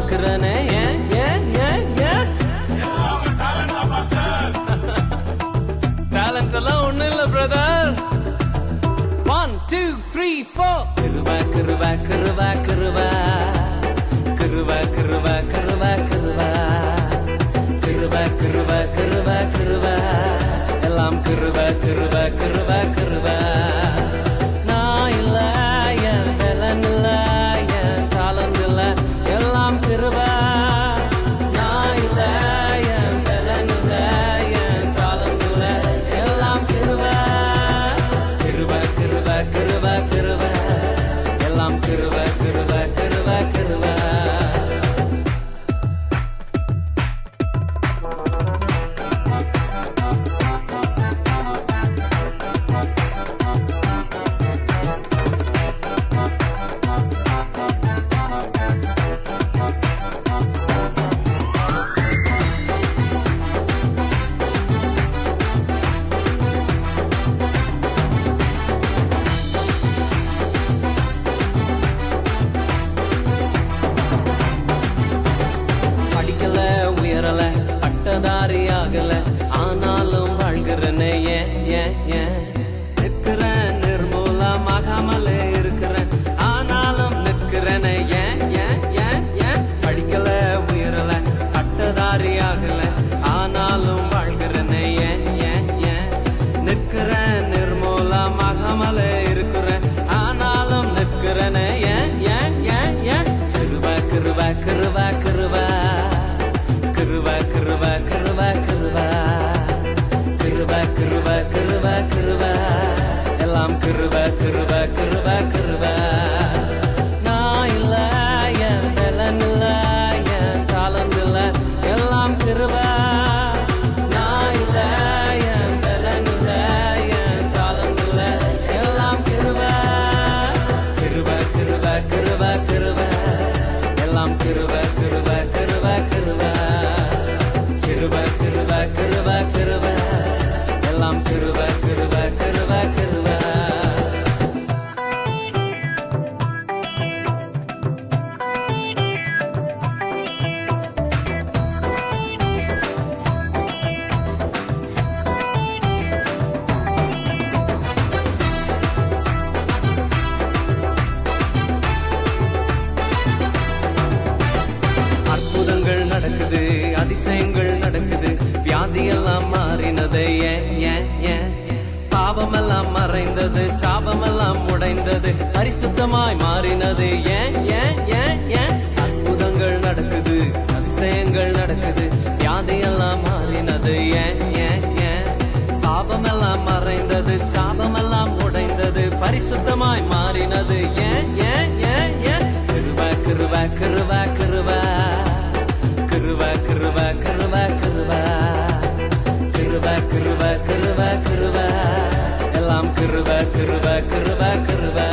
இருக்கிறனே ஏன் ஏன் ஏன் ஏன் டேலண்ட் எல்லாம் ஒண்ணு இல்ல பிரதர். 1 2 3 4 கிருவா கிருவா கிருவா கிருவா கிருவா கிருவா கிருவா கிருவா கிருவா கிருவா கிருவா கிருவா எல்லாம் கிருவா கிருவா கிருவா கிருவா. நான் இல்ல என் பலன் இல்ல என் டாலண்ட் இல்ல எல்லாம் கிருவா. நான் இல்ல என் பலன் இல்ல என் டாலண்ட் இல்ல எல்லாம் கிருவா. கிருவா கிருவா கிருவா கிருவா எல்லாம் கிருவா கிருவா கிருவா கிருவா. படிக்கல உயரல பட்டதாரி ஆகல ஆனாலும் வாழ்கிறனே ஏன் ஏன் ஏன் நிற்கிறேன் நிர்மூலமாகாமலே இருக்கிறேன் ஆனாலும் நிற்கிறனே ஏன் ஏன் ஏன் ஏன் படிக்கல உயரல பட்டதாரி ஆகல ஆனாலும் வாழ்கிறனே ஏன் ஏன் ஏன் நிற்கிறேன் நிர்மூலமாகாமலே இருக்கிறேன் ஆனாலும் நிற்கிறனே ஏன் ஏன் ஏன் ஏன் கிருபா கிருபா கிருபா கிருபா கிருபா கிருபா கிருபா கிருபா கிருபா கிருபா கிருபா கிருபா எல்லாம் கிருபா கிருபா கிருபா கிருபா. நான் இல்ல என் பலன் இல்ல என் டாலண்ட் இல்ல எல்லாம் கிருபா. நான் இல்ல என் பலன் இல்ல என் டாலண்ட் இல்ல எல்லாம் கிருபா. கிருபா கிருபா கிருபா கிருபா எல்லாம் கிருபா கிருபா கிருபா கிருபா. கிருபா கிருபா கிருபா கிருபா எல்லாம் கிருபா கிருபா கிருபா கிருபா. அற்புதங்கள் நடக்குது அதிசயங்கள் நடக்குது வியாதியெல்லாம் மாறினது ஏன் ஏன் ஏன் பாவமெல்லாம் மறைந்தது சாபமெல்லாம் உடைந்தது பரிசுத்தமாய் மாறினது ஏன் ஏன் ஏன் ஏன் அற்புதங்கள் நடக்குது அதிசயங்கள் நடக்குது வியாதியெல்லாம் மாறினது ஏன் ஏன் ஏன் பாவமெல்லாம் மறைந்தது சாபமெல்லாம் உடைந்தது பரிசுத்தமாய் மாறினது ஏன் ஏன் ஏன் ஏன் கிருபா கிருபா கிருபா கிருபா கிருபா கிருபா கிருபா கிருபா கிருபா கிருபா கிருபா கிருபா எல்லாம் கிருபா கிருபா கிருபா கிருபா.